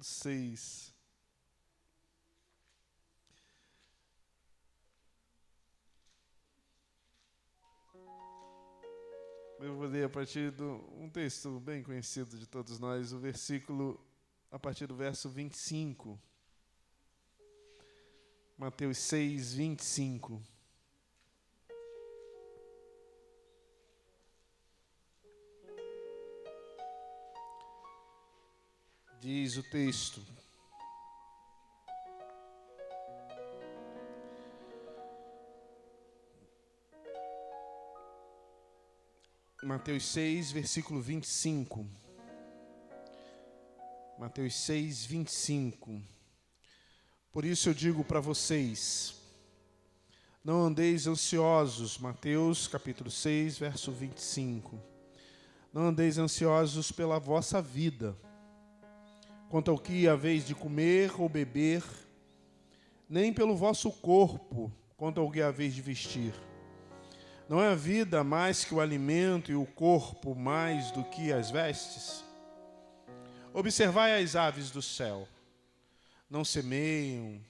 capítulo 6. Eu vou ler a partir de um texto bem conhecido de todos nós, o versículo, a partir do verso 25. Mateus 6, 25. Diz o texto: Mateus 6, versículo 25. Mateus 6, 25. Por isso eu digo para vocês, não andeis ansiosos. Mateus capítulo 6, verso 25. Não andeis ansiosos pela vossa vida, quanto ao que haveis de comer ou beber, nem pelo vosso corpo, quanto ao que haveis de vestir. Não é a vida mais que o alimento e o corpo mais do que as vestes? Observai as aves do céu. Não semeiam,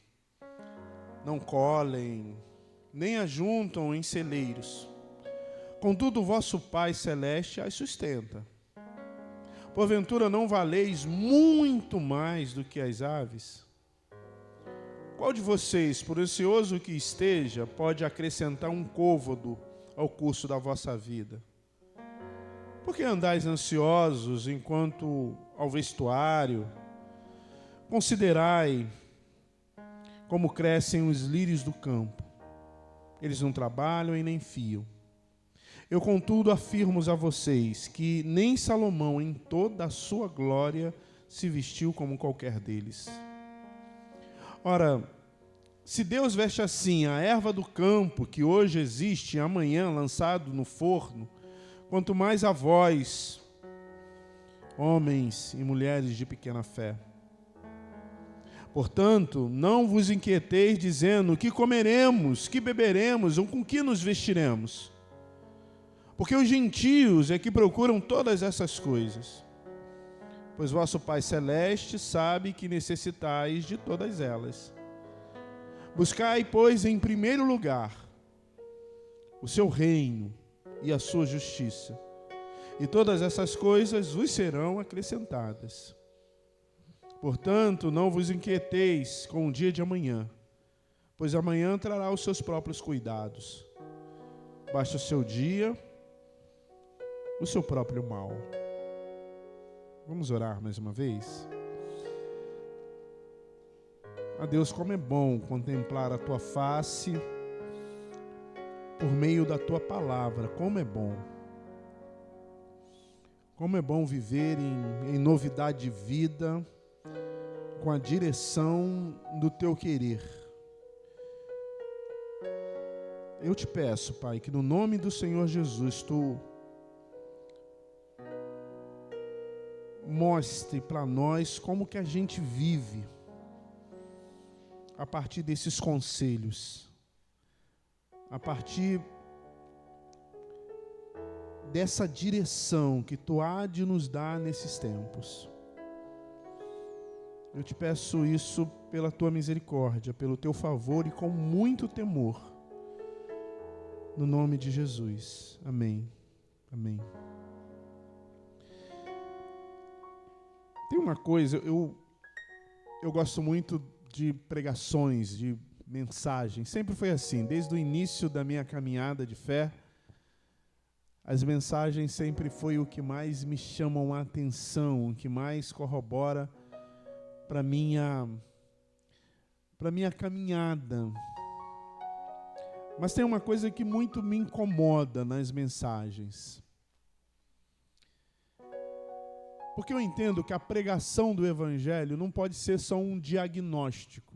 não colhem, nem ajuntam em celeiros. Contudo, o vosso Pai Celeste as sustenta. Porventura não valeis muito mais do que as aves? Qual de vocês, por ansioso que esteja, pode acrescentar um côvado ao curso da vossa vida? Por que andais ansiosos enquanto ao vestuário? Considerai como crescem os lírios do campo. Eles não trabalham e nem fiam. Eu, contudo, afirmo a vocês que nem Salomão, em toda a sua glória, se vestiu como qualquer deles. Ora, se Deus veste assim a erva do campo, que hoje existe e amanhã lançado no forno, quanto mais a vós, homens e mulheres de pequena fé. Portanto, não vos inquieteis dizendo: que comeremos, que beberemos ou com que nos vestiremos? Porque os gentios é que procuram todas essas coisas. Pois vosso Pai Celeste sabe que necessitais de todas elas. Buscai, pois, em primeiro lugar o seu reino e a sua justiça, e todas essas coisas vos serão acrescentadas. Portanto, não vos inquieteis com o dia de amanhã, pois amanhã trará os seus próprios cuidados. Basta o seu dia, o seu próprio mal. Vamos orar mais uma vez? A Deus, como é bom contemplar a Tua face por meio da Tua palavra. Como é bom. Como é bom viver em novidade de vida, com a direção do Teu querer. Eu te peço, Pai, que no nome do Senhor Jesus, Tu mostre para nós como que a gente vive a partir desses conselhos, a partir dessa direção que Tu há de nos dar nesses tempos. Eu te peço isso pela Tua misericórdia, pelo Teu favor e com muito temor. No nome de Jesus. Amém. Amém. Tem uma coisa, eu gosto muito de pregações, de mensagens. Sempre foi assim, desde o início da minha caminhada de fé. As mensagens sempre foi o que mais me chamam a atenção, o que mais corrobora para minha caminhada. Mas tem uma coisa que muito me incomoda nas mensagens. Porque eu entendo que a pregação do Evangelho não pode ser só um diagnóstico.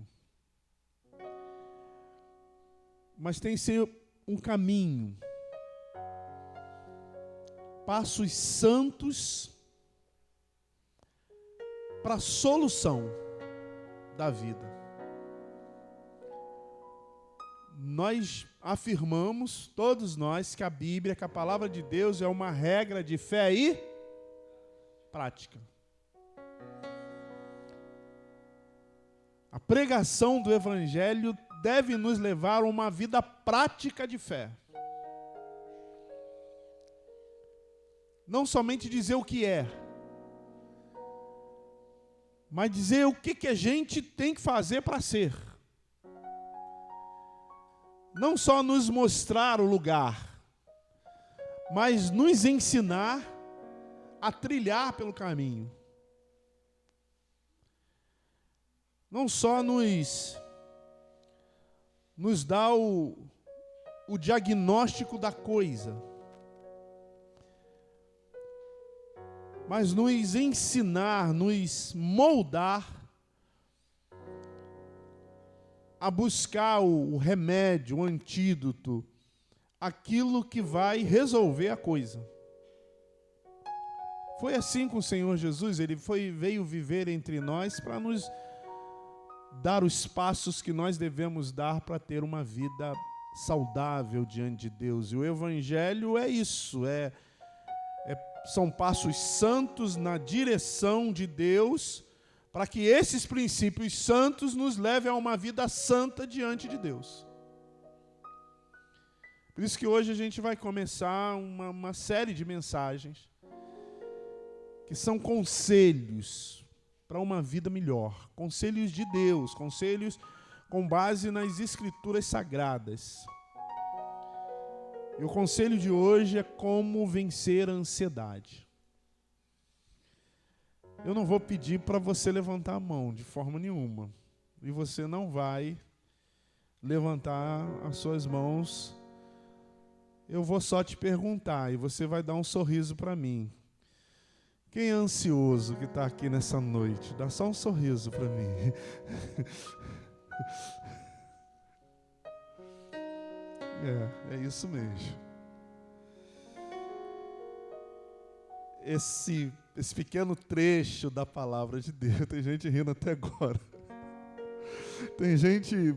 Mas tem que ser um caminho. Passos santos para a solução da vida. Nós afirmamos, todos nós, que a Bíblia, que a palavra de Deus é uma regra de fé e prática. A pregação do Evangelho deve nos levar a uma vida prática de fé. Não somente dizer o que é, mas dizer o que a gente tem que fazer para ser. Não só nos mostrar o lugar, mas nos ensinar a trilhar pelo caminho. Não só nos dá o diagnóstico da coisa, mas nos ensinar, nos moldar a buscar o remédio, o antídoto, aquilo que vai resolver a coisa. Foi assim com o Senhor Jesus, ele veio viver entre nós para nos dar os passos que nós devemos dar para ter uma vida saudável diante de Deus. E o Evangelho é isso, são passos santos na direção de Deus, para que esses princípios santos nos levem a uma vida santa diante de Deus. Por isso que hoje a gente vai começar uma série de mensagens que são conselhos para uma vida melhor, conselhos de Deus, conselhos com base nas Escrituras Sagradas. E o conselho de hoje é como vencer a ansiedade. Eu não vou pedir para você levantar a mão de forma nenhuma. E você não vai levantar as suas mãos. Eu vou só te perguntar e você vai dar um sorriso para mim. Quem é ansioso que está aqui nessa noite? Dá só um sorriso para mim. É isso mesmo. Esse pequeno trecho da palavra de Deus, tem gente rindo até agora. Tem gente,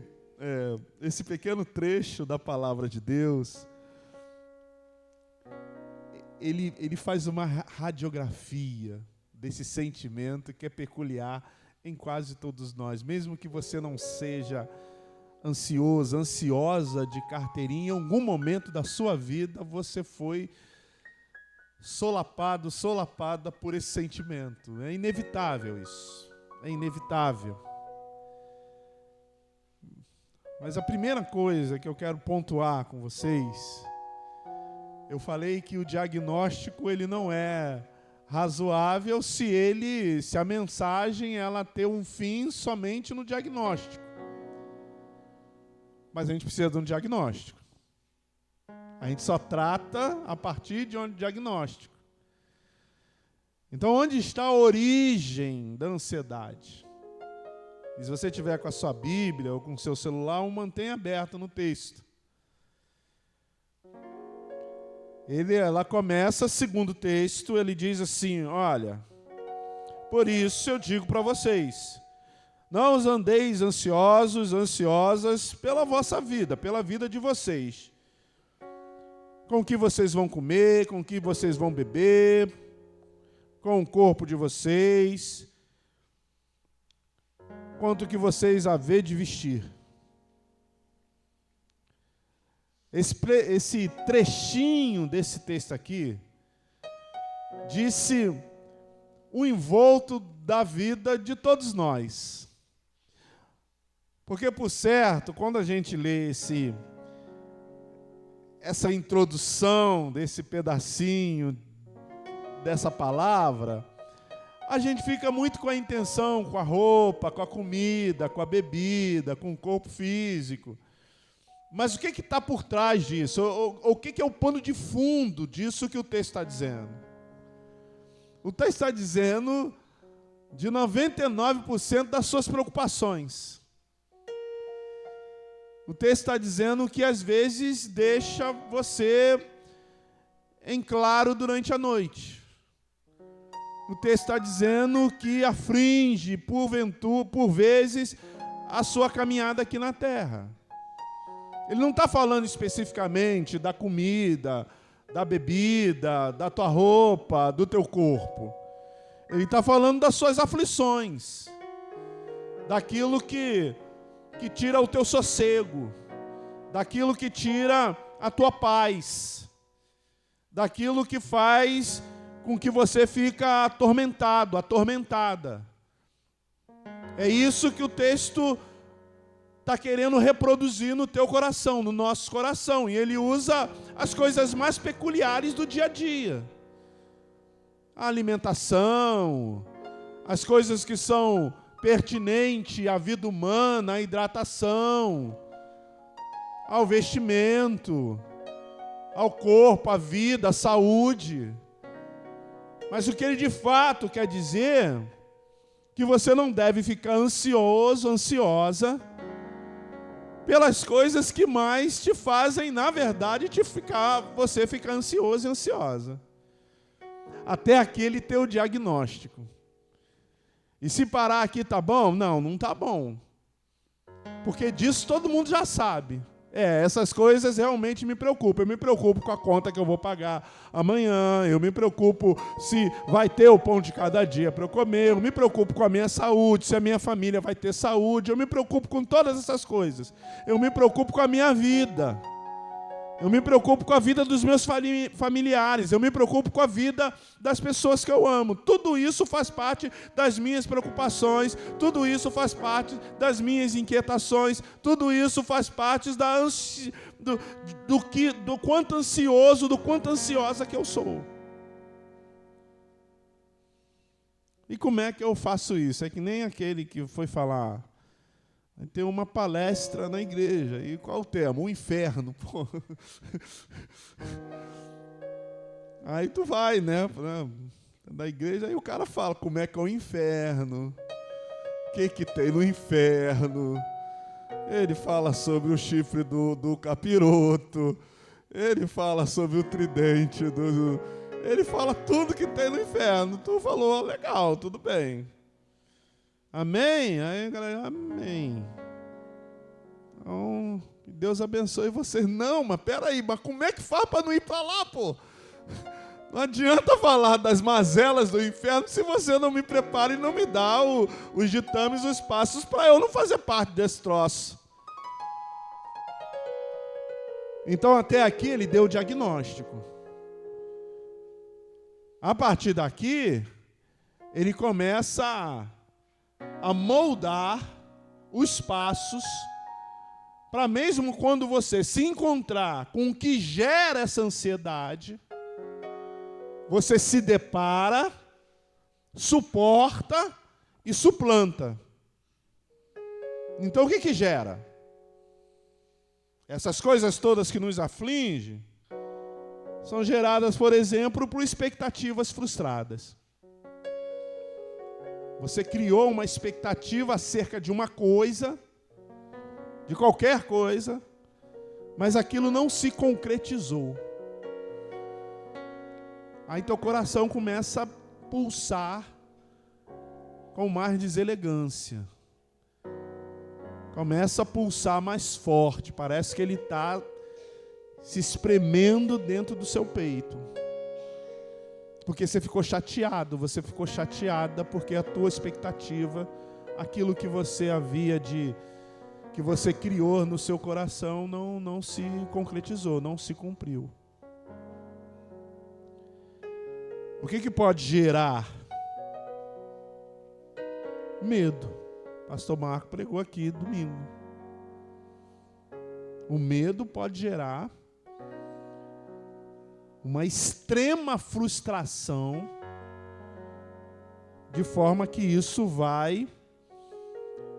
esse pequeno trecho da palavra de Deus, ele faz uma radiografia desse sentimento que é peculiar em quase todos nós. Mesmo que você não seja ansioso, ansiosa de carteirinha, em algum momento da sua vida você foi solapada por esse sentimento. É inevitável isso. É inevitável. Mas a primeira coisa que eu quero pontuar com vocês, eu falei que o diagnóstico ele não é razoável se a mensagem ela ter um fim somente no diagnóstico. Mas a gente precisa de um diagnóstico. A gente só trata a partir de um diagnóstico. Então, onde está a origem da ansiedade? E se você tiver com a sua Bíblia ou com o seu celular, mantenha aberto no texto. Ela começa, segundo o texto, ele diz assim, olha, por isso eu digo para vocês, não os andeis ansiosos, ansiosas pela vossa vida, pela vida de vocês. Com o que vocês vão comer, com o que vocês vão beber, com o corpo de vocês, quanto que vocês haver de vestir. Esse trechinho desse texto aqui disse o envolto da vida de todos nós. Porque, por certo, quando a gente lê essa introdução desse pedacinho dessa palavra, a gente fica muito com a intenção, com a roupa, com a comida, com a bebida, com o corpo físico. Mas o que está por trás disso? O que é o pano de fundo disso que o texto está dizendo? O texto está dizendo de 99% das suas preocupações. O texto está dizendo que às vezes deixa você em claro durante a noite. O texto está dizendo que aflige, por vezes, a sua caminhada aqui na terra. Ele não está falando especificamente da comida, da bebida, da tua roupa, do teu corpo. Ele está falando das suas aflições, daquilo que tira o teu sossego, daquilo que tira a tua paz, daquilo que faz com que você fica atormentado, atormentada. É isso que o texto está querendo reproduzir no teu coração, no nosso coração. E ele usa as coisas mais peculiares do dia a dia. A alimentação, as coisas que são pertinentes à vida humana, à hidratação, ao vestimento, ao corpo, à vida, à saúde. Mas o que ele de fato quer dizer, que você não deve ficar ansioso, ansiosa, pelas coisas que mais te fazem, na verdade, você ficar ansioso e ansiosa. Até aqui ele tem o diagnóstico. E se parar aqui tá bom? Não, não tá bom. Porque disso todo mundo já sabe. Essas coisas realmente me preocupam. Eu me preocupo com a conta que eu vou pagar amanhã. Eu me preocupo se vai ter o pão de cada dia para eu comer. Eu me preocupo com a minha saúde, se a minha família vai ter saúde. Eu me preocupo com todas essas coisas. Eu me preocupo com a minha vida. Eu me preocupo com a vida dos meus familiares. Eu me preocupo com a vida das pessoas que eu amo. Tudo isso faz parte das minhas preocupações. Tudo isso faz parte das minhas inquietações. Tudo isso faz parte do quanto ansioso, do quanto ansiosa que eu sou. E como é que eu faço isso? É que nem aquele que foi falar... Tem uma palestra na igreja. E qual o tema? O inferno. Pô. Aí tu vai, né? Da igreja, aí o cara fala como é que é o inferno. O que tem no inferno. Ele fala sobre o chifre do capiroto. Ele fala sobre o tridente. Ele fala tudo que tem no inferno. Tu falou, legal, tudo bem. Amém? Aí a galera, amém. Então, que Deus abençoe vocês. Não, mas peraí, mas como é que faz para não ir para lá, pô? Não adianta falar das mazelas do inferno se você não me prepara e não me dá os ditames, os passos para eu não fazer parte desse troço. Então, até aqui ele deu o diagnóstico. A partir daqui, ele começa a moldar os passos para mesmo quando você se encontrar com o que gera essa ansiedade, você se depara, suporta e suplanta. Então o que gera? Essas coisas todas que nos afligem são geradas, por exemplo, por expectativas frustradas. Você criou uma expectativa acerca de uma coisa, de qualquer coisa, mas aquilo não se concretizou. Aí teu coração começa a pulsar com mais deselegância. Começa a pulsar mais forte. Parece que ele está se espremendo dentro do seu peito. Porque você ficou chateado, você ficou chateada porque a tua expectativa, aquilo que você que você criou no seu coração não se concretizou, não se cumpriu. O que pode gerar? Medo. Pastor Marco pregou aqui domingo. O medo pode gerar uma extrema frustração, de forma que isso vai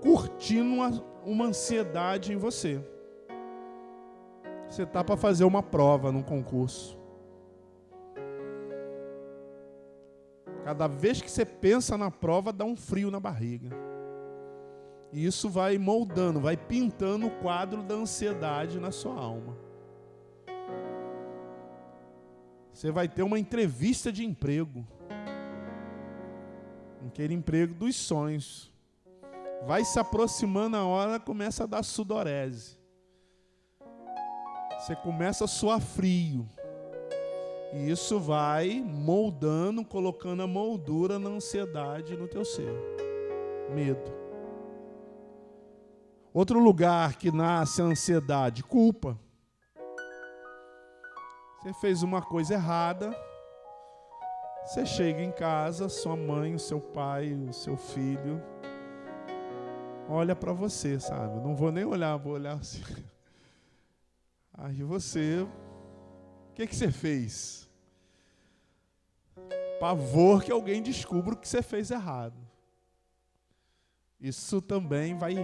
curtindo uma ansiedade em você. Você está para fazer uma prova num concurso. Cada vez que você pensa na prova, dá um frio na barriga. E isso vai moldando, vai pintando o quadro da ansiedade na sua alma. Você vai ter uma entrevista de emprego. Aquele emprego dos sonhos. Vai se aproximando a hora, começa a dar sudorese. Você começa a suar frio. E isso vai moldando, colocando a moldura na ansiedade no teu ser. Medo. Outro lugar que nasce a ansiedade, culpa. Você fez uma coisa errada, você chega em casa, sua mãe, o seu pai, o seu filho, olha para você, sabe? Não vou nem olhar, vou olhar assim. Aí você, o que você fez? Pavor que alguém descubra o que você fez errado. Isso também vai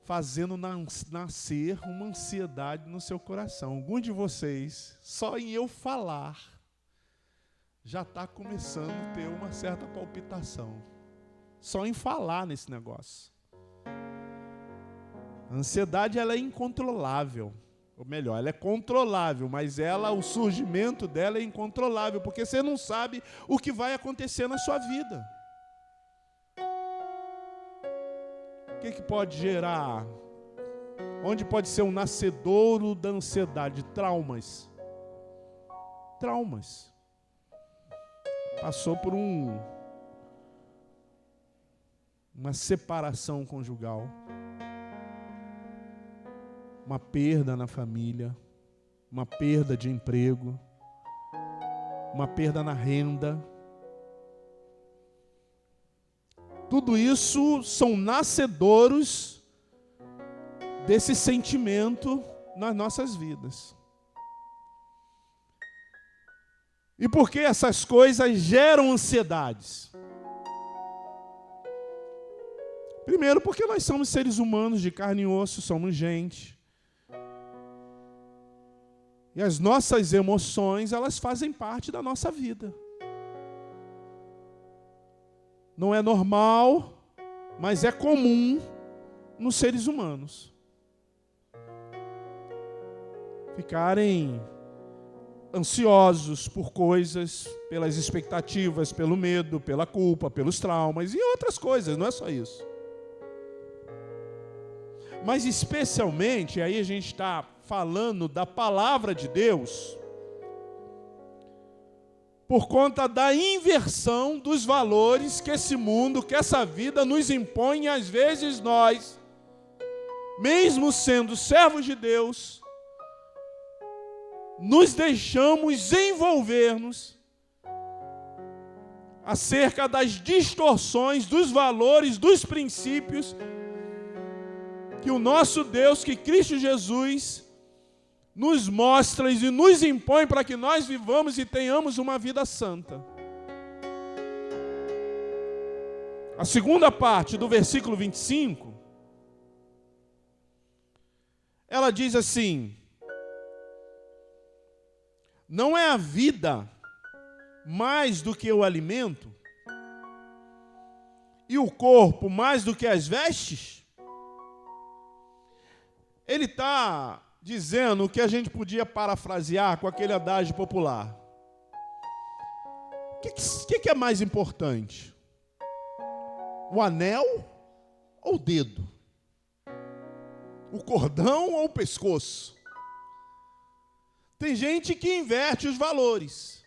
fazendo nascer uma ansiedade no seu coração. Alguns de vocês, só em eu falar, já está começando a ter uma certa palpitação. Só em falar nesse negócio. A ansiedade, ela é incontrolável. Ou melhor, ela é controlável, mas o surgimento dela é incontrolável, porque você não sabe o que vai acontecer na sua vida. O que pode gerar? Onde pode ser um nascedouro da ansiedade? Traumas. Traumas. Passou por uma separação conjugal. Uma perda na família. Uma perda de emprego. Uma perda na renda. Tudo isso são nascedouros desse sentimento nas nossas vidas. E por que essas coisas geram ansiedades? Primeiro, porque nós somos seres humanos de carne e osso, somos gente. E as nossas emoções, elas fazem parte da nossa vida. Não é normal, mas é comum nos seres humanos. Ficarem ansiosos por coisas, pelas expectativas, pelo medo, pela culpa, pelos traumas e outras coisas, não é só isso. Mas especialmente, aí a gente está falando da palavra de Deus, por conta da inversão dos valores que esse mundo, que essa vida nos impõe, e às vezes nós, mesmo sendo servos de Deus, nos deixamos envolver-nos acerca das distorções dos valores, dos princípios que o nosso Deus, que Cristo Jesus, nos mostra e nos impõe para que nós vivamos e tenhamos uma vida santa. A segunda parte do versículo 25, ela diz assim: não é a vida mais do que o alimento, e o corpo mais do que as vestes? Ele está dizendo o que a gente podia parafrasear com aquele adágio popular. O que é mais importante? O anel ou o dedo? O cordão ou o pescoço? Tem gente que inverte os valores.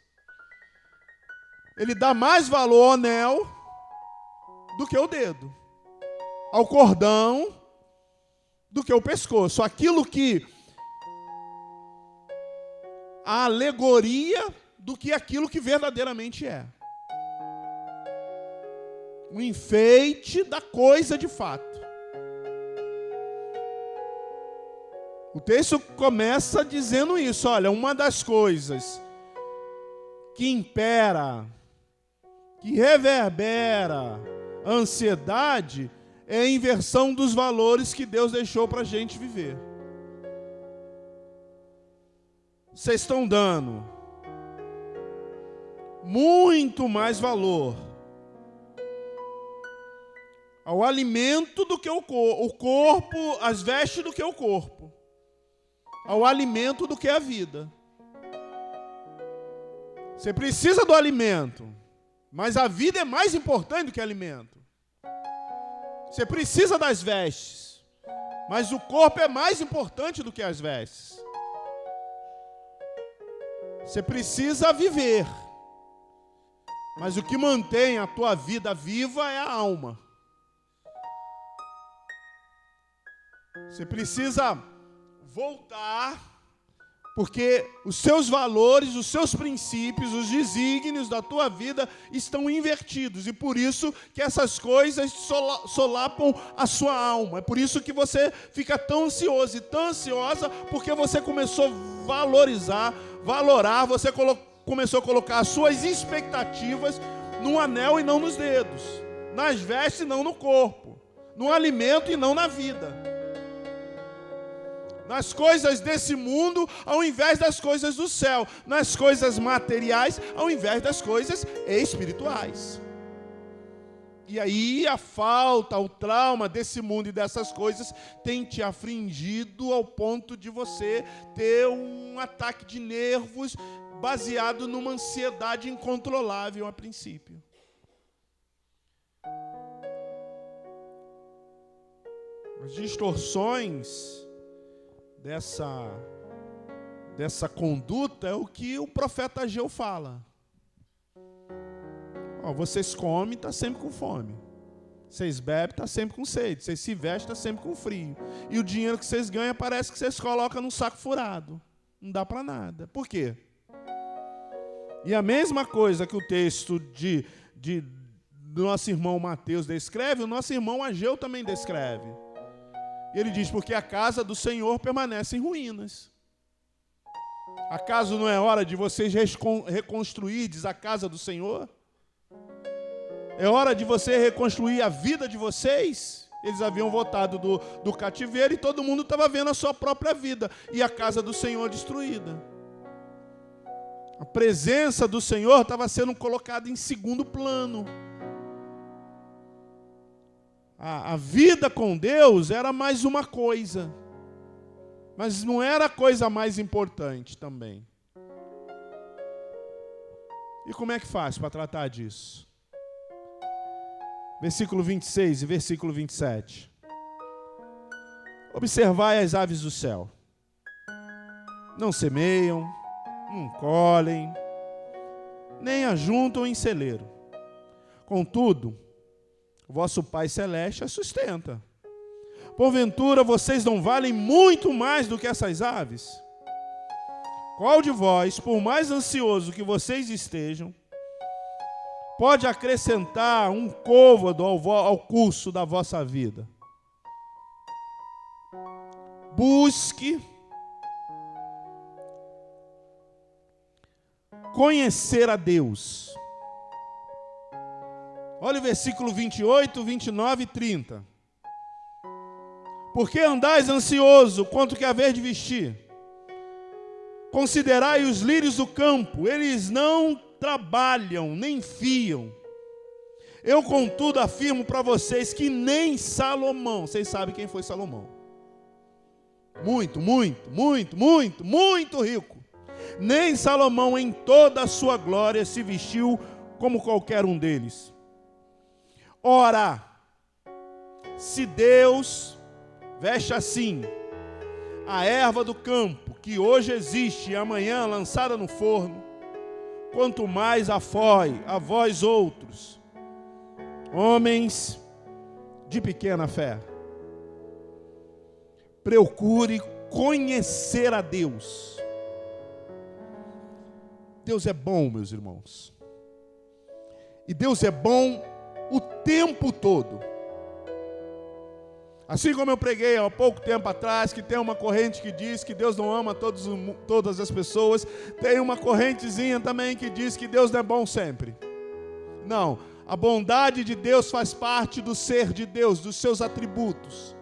Ele dá mais valor ao anel do que ao dedo, ao cordão do que ao pescoço. Aquilo que a alegoria do que aquilo que verdadeiramente é. O enfeite da coisa de fato. O texto começa dizendo isso. Olha, uma das coisas que impera, que reverbera a ansiedade é a inversão dos valores que Deus deixou para a gente viver. Vocês estão dando muito mais valor ao alimento do que o corpo, as vestes do que o corpo, ao alimento do que a vida. Você precisa do alimento, mas a vida é mais importante do que o alimento. Você precisa das vestes, mas o corpo é mais importante do que as vestes. Você precisa viver, mas o que mantém a tua vida viva é a alma. Você precisa voltar, porque os seus valores, os seus princípios, os desígnios da tua vida estão invertidos. E por isso que essas coisas solapam a sua alma. É por isso que você fica tão ansioso e tão ansiosa, porque você começou a valorar, você começou a colocar as suas expectativas no anel e não nos dedos, nas vestes e não no corpo, no alimento e não na vida, nas coisas desse mundo ao invés das coisas do céu, nas coisas materiais ao invés das coisas espirituais. E aí a falta, o trauma desse mundo e dessas coisas tem te afligido ao ponto de você ter um ataque de nervos baseado numa ansiedade incontrolável a princípio. As distorções dessa conduta é o que o profeta Ageu fala. Vocês comem, está sempre com fome. Vocês bebem, está sempre com sede. Vocês se vestem, está sempre com frio. E o dinheiro que vocês ganham parece que vocês colocam num saco furado. Não dá para nada. Por quê? E a mesma coisa que o texto do nosso irmão Mateus descreve, o nosso irmão Ageu também descreve. Ele diz, porque a casa do Senhor permanece em ruínas. Acaso não é hora de vocês reconstruir a casa do Senhor? É hora de você reconstruir a vida de vocês? Eles haviam voltado do cativeiro e todo mundo estava vendo a sua própria vida e a casa do Senhor destruída. A presença do Senhor estava sendo colocada em segundo plano. A vida com Deus era mais uma coisa, mas não era a coisa mais importante também. E como é que faz para tratar disso? Versículo 26 e versículo 27. Observai as aves do céu. Não semeiam, não colhem, nem ajuntam em celeiro. Contudo, o vosso Pai Celeste as sustenta. Porventura, vocês não valem muito mais do que essas aves? Qual de vós, por mais ansioso que vocês estejam, pode acrescentar um côvado ao curso da vossa vida? Busque conhecer a Deus. Olha o versículo 28, 29 e 30. Por que andais ansioso quanto que haver de vestir? Considerai os lírios do campo, eles não trabalham, nem fiam. Eu, contudo, afirmo para vocês que nem Salomão, vocês sabem quem foi Salomão. Muito rico. Nem Salomão em toda a sua glória se vestiu como qualquer um deles. Ora, se Deus veste assim a erva do campo, que hoje existe e amanhã lançada no forno, quanto mais a vós outros, homens de pequena fé. Procure conhecer a Deus. Deus é bom, meus irmãos. E Deus é bom o tempo todo. Assim como eu preguei há pouco tempo atrás, que tem uma corrente que diz que Deus não ama todas as pessoas, tem uma correntezinha também que diz que Deus não é bom sempre. Não, a bondade de Deus faz parte do ser de Deus, dos seus atributos.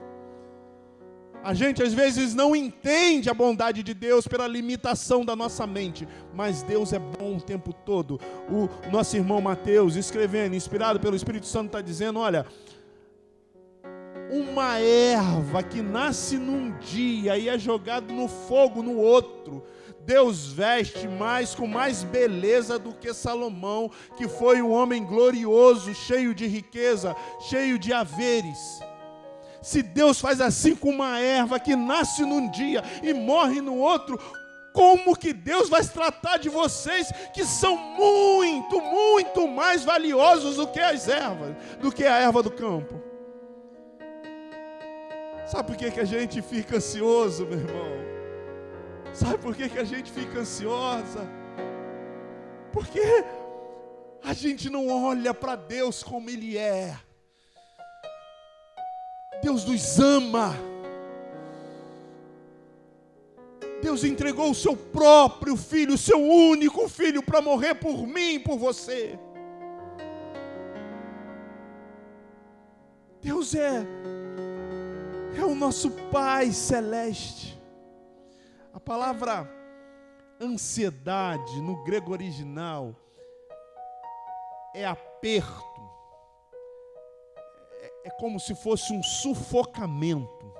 A gente às vezes não entende a bondade de Deus pela limitação da nossa mente, mas Deus é bom o tempo todo. O nosso irmão Mateus, escrevendo, inspirado pelo Espírito Santo, está dizendo, olha, uma erva que nasce num dia e é jogada no fogo no outro, Deus veste com mais beleza do que Salomão, que foi um homem glorioso, cheio de riqueza, cheio de haveres. Se Deus faz assim com uma erva que nasce num dia e morre no outro, como que Deus vai tratar de vocês que são muito mais valiosos do que as ervas, do que a erva do campo? Sabe por que a gente fica ansioso, meu irmão? Sabe por que a gente fica ansiosa? Porque a gente não olha para Deus como Ele é. Deus nos ama. Deus entregou o seu próprio filho, o seu único filho, para morrer por mim e por você. Deus é o nosso Pai celeste. A palavra ansiedade no grego original é aperto. É como se fosse um sufocamento.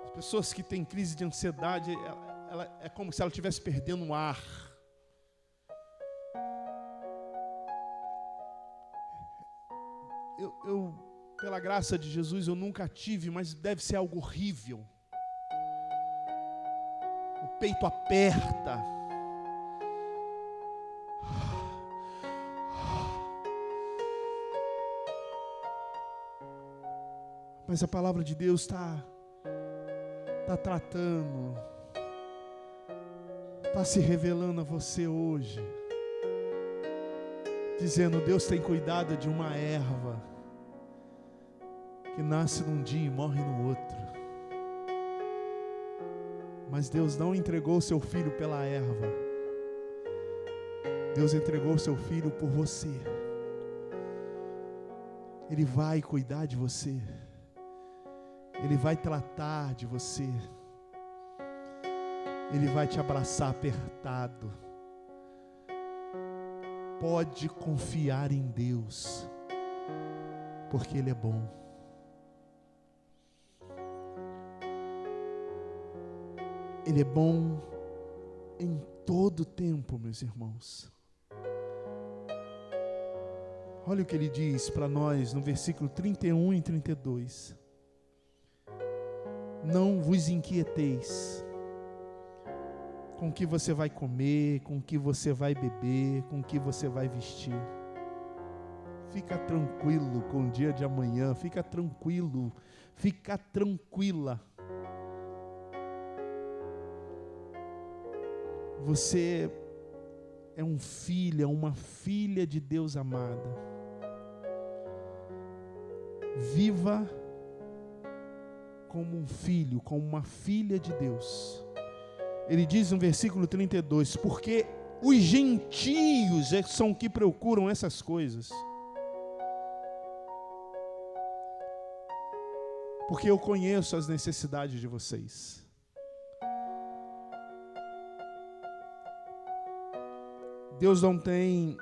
As pessoas que têm crise de ansiedade, ela é como se ela estivesse perdendo o ar. Eu, pela graça de Jesus, eu nunca tive, mas deve ser algo horrível. O peito aperta. Mas a palavra de Deus está tratando, está se revelando a você hoje, dizendo: Deus tem cuidado de uma erva que nasce num dia e morre no outro. Mas Deus não entregou o seu filho pela erva. Deus entregou o seu filho por você. Ele vai cuidar de você. Ele vai tratar de você. Ele vai te abraçar apertado. Pode confiar em Deus, porque Ele é bom. Ele é bom em todo tempo, meus irmãos. Olha o que Ele diz para nós no versículo 31 e 32. Não vos inquieteis com o que você vai comer, com o que você vai beber, com o que você vai vestir. Fica tranquilo com o dia de amanhã, fica tranquilo, fica tranquila. Você é um filho, é uma filha de Deus amada. Viva como um filho, como uma filha de Deus. Ele diz no versículo 32, porque os gentios são que procuram essas coisas. Porque eu conheço as necessidades de vocês. Deus não tem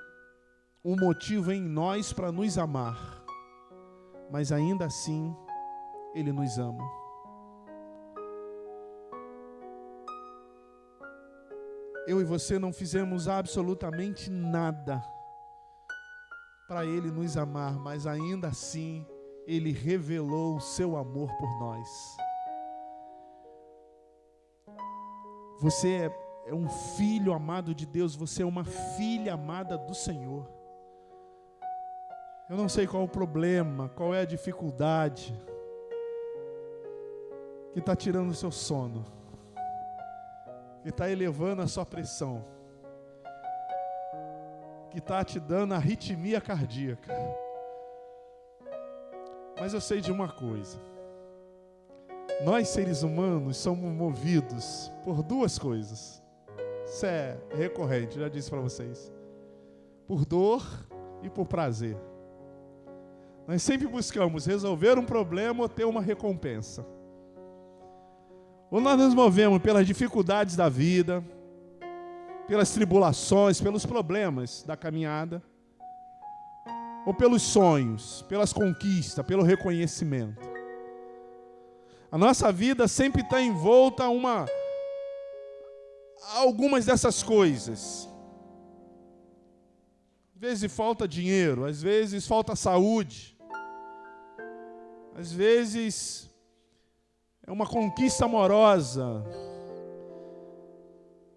um motivo em nós para nos amar, mas ainda assim Ele nos ama. Eu e você não fizemos absolutamente nada para Ele nos amar, mas ainda assim Ele revelou o seu amor por nós. Você é um filho amado de Deus, você é uma filha amada do Senhor. Eu não sei qual o problema, qual é a dificuldade que está tirando o seu sono, que está elevando a sua pressão, que está te dando arritmia cardíaca. Mas eu sei de uma coisa: nós seres humanos somos movidos por duas coisas. Isso é recorrente, já disse para vocês: por dor e por prazer. Nós sempre buscamos resolver um problema ou ter uma recompensa. Ou nós nos movemos pelas dificuldades da vida, pelas tribulações, pelos problemas da caminhada, ou pelos sonhos, pelas conquistas, pelo reconhecimento. A nossa vida sempre está envolta a algumas dessas coisas. Às vezes falta dinheiro, às vezes falta saúde, às vezes é uma conquista amorosa,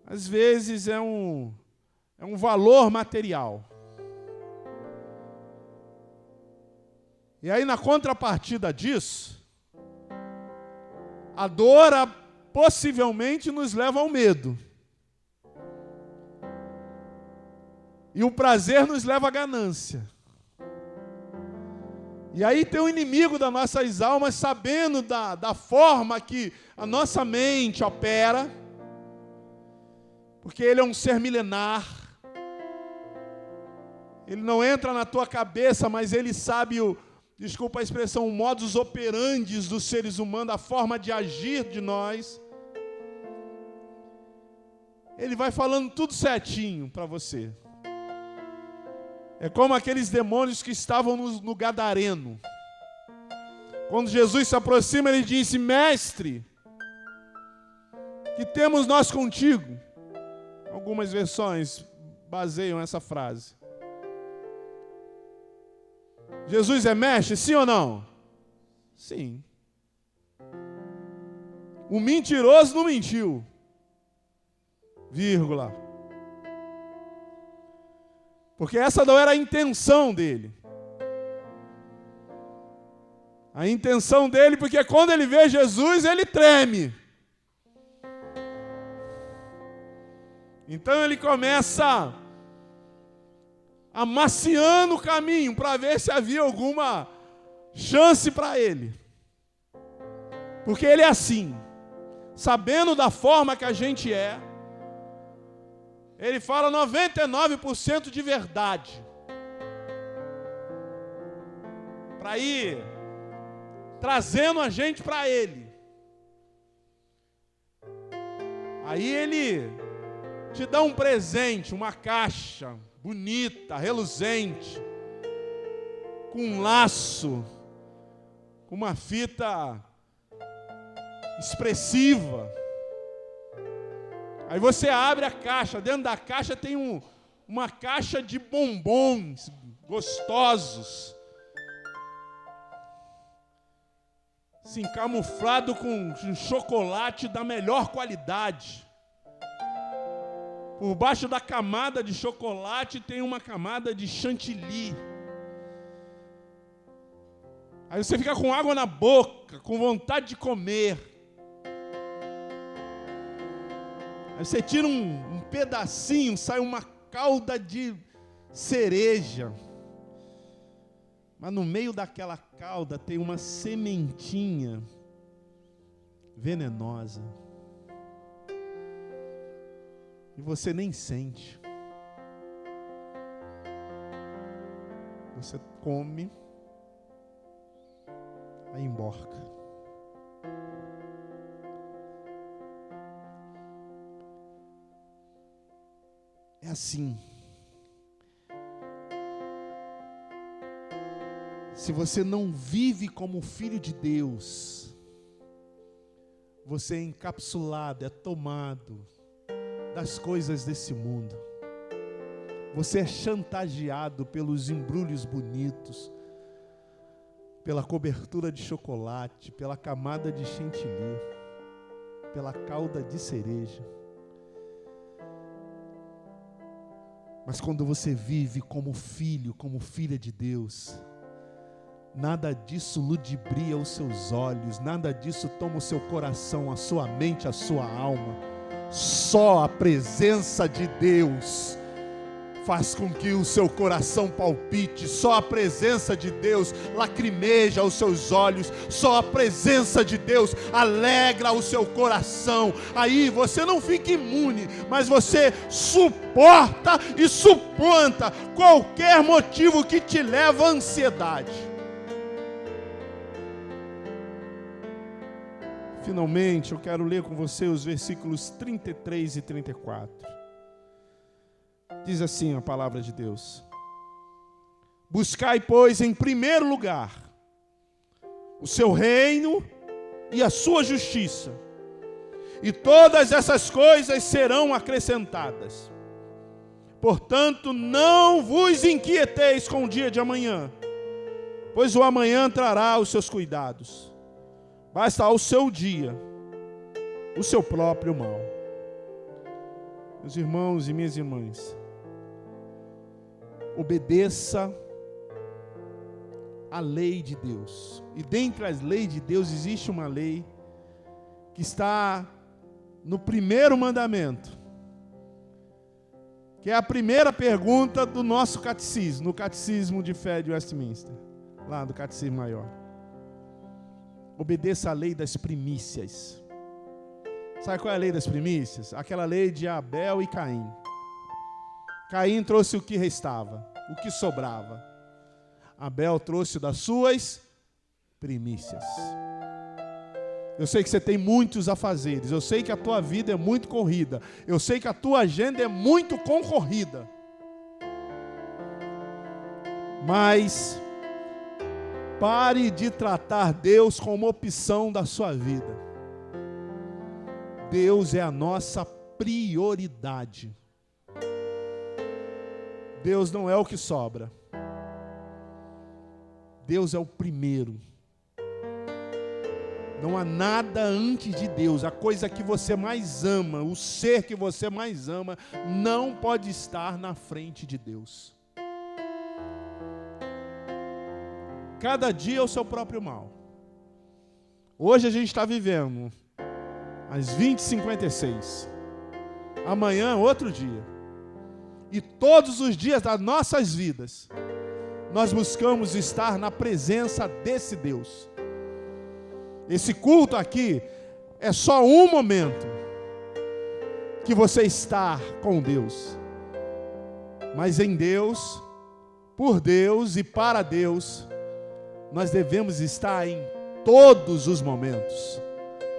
às vezes é um valor material. E aí, na contrapartida disso, a dor possivelmente nos leva ao medo. E o prazer nos leva à ganância. E aí tem o inimigo das nossas almas, sabendo da forma que a nossa mente opera, porque ele é um ser milenar. Ele não entra na tua cabeça, mas ele sabe desculpa a expressão, o modus operandi dos seres humanos, a forma de agir de nós. Ele vai falando tudo certinho para você. É como aqueles demônios que estavam no Gadareno. Quando Jesus se aproxima, ele disse: Mestre, que temos nós contigo? Algumas versões baseiam essa frase. Jesus é mestre, sim ou não? Sim. O mentiroso não mentiu. Vírgula. Porque essa não era a intenção dele. A intenção dele, porque quando ele vê Jesus, ele treme. Então ele começa amaciando o caminho para ver se havia alguma chance para ele. Porque ele é assim, sabendo da forma que a gente é, ele fala 99% de verdade. Para ir trazendo a gente para ele. Aí ele te dá um presente, uma caixa bonita, reluzente, com um laço, com uma fita expressiva. Aí você abre a caixa, dentro da caixa tem uma caixa de bombons gostosos, assim, camuflado com chocolate da melhor qualidade. Por baixo da camada de chocolate tem uma camada de chantilly. Aí você fica com água na boca, com vontade de comer. Aí você tira um pedacinho, sai uma calda de cereja. Mas no meio daquela calda tem uma sementinha venenosa. E você nem sente. Você come, aí emborca. É assim. Se você não vive como filho de Deus, você é encapsulado, é tomado das coisas desse mundo. Você é chantageado pelos embrulhos bonitos, pela cobertura de chocolate, pela camada de chantilly, pela calda de cereja. Mas quando você vive como filho, como filha de Deus, nada disso ludibria os seus olhos, nada disso toma o seu coração, a sua mente, a sua alma. Só a presença de Deus faz com que o seu coração palpite, só a presença de Deus lacrimeja os seus olhos, só a presença de Deus alegra o seu coração. Aí você não fica imune, mas você suporta e suplanta qualquer motivo que te leva à ansiedade. Finalmente, eu quero ler com você os versículos 33 e 34. Diz assim a palavra de Deus: Buscai, pois, em primeiro lugar o seu reino e a sua justiça, e todas essas coisas serão acrescentadas. Portanto, não vos inquieteis com o dia de amanhã, pois o amanhã trará os seus cuidados. Basta ao seu dia o seu próprio mal. Meus irmãos e minhas irmãs, obedeça a lei de Deus. E dentre as leis de Deus existe uma lei que está no primeiro mandamento, que é a primeira pergunta do nosso catecismo, no Catecismo de Fé de Westminster, lá do Catecismo Maior. Obedeça a lei das primícias. Sabe qual é a lei das primícias? Aquela lei de Abel e Caim. Caim trouxe o que restava, o que sobrava. Abel trouxe das suas primícias. Eu sei que você tem muitos afazeres, eu sei que a tua vida é muito corrida, eu sei que a tua agenda é muito concorrida. Mas pare de tratar Deus como opção da sua vida. Deus é a nossa prioridade. Deus não é o que sobra. Deus é o primeiro. Não há nada antes de Deus. A coisa que você mais ama, o ser que você mais ama, não pode estar na frente de Deus. Cada dia é o seu próprio mal. Hoje a gente está vivendo às 20h56. Amanhã, outro dia. E todos os dias das nossas vidas, nós buscamos estar na presença desse Deus. Esse culto aqui é só um momento que você está com Deus. Mas em Deus, por Deus e para Deus, nós devemos estar em todos os momentos.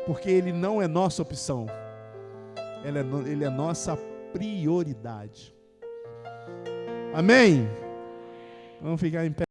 Porque Ele não é nossa opção. Ele é nossa prioridade. Amém? Vamos ficar em pé.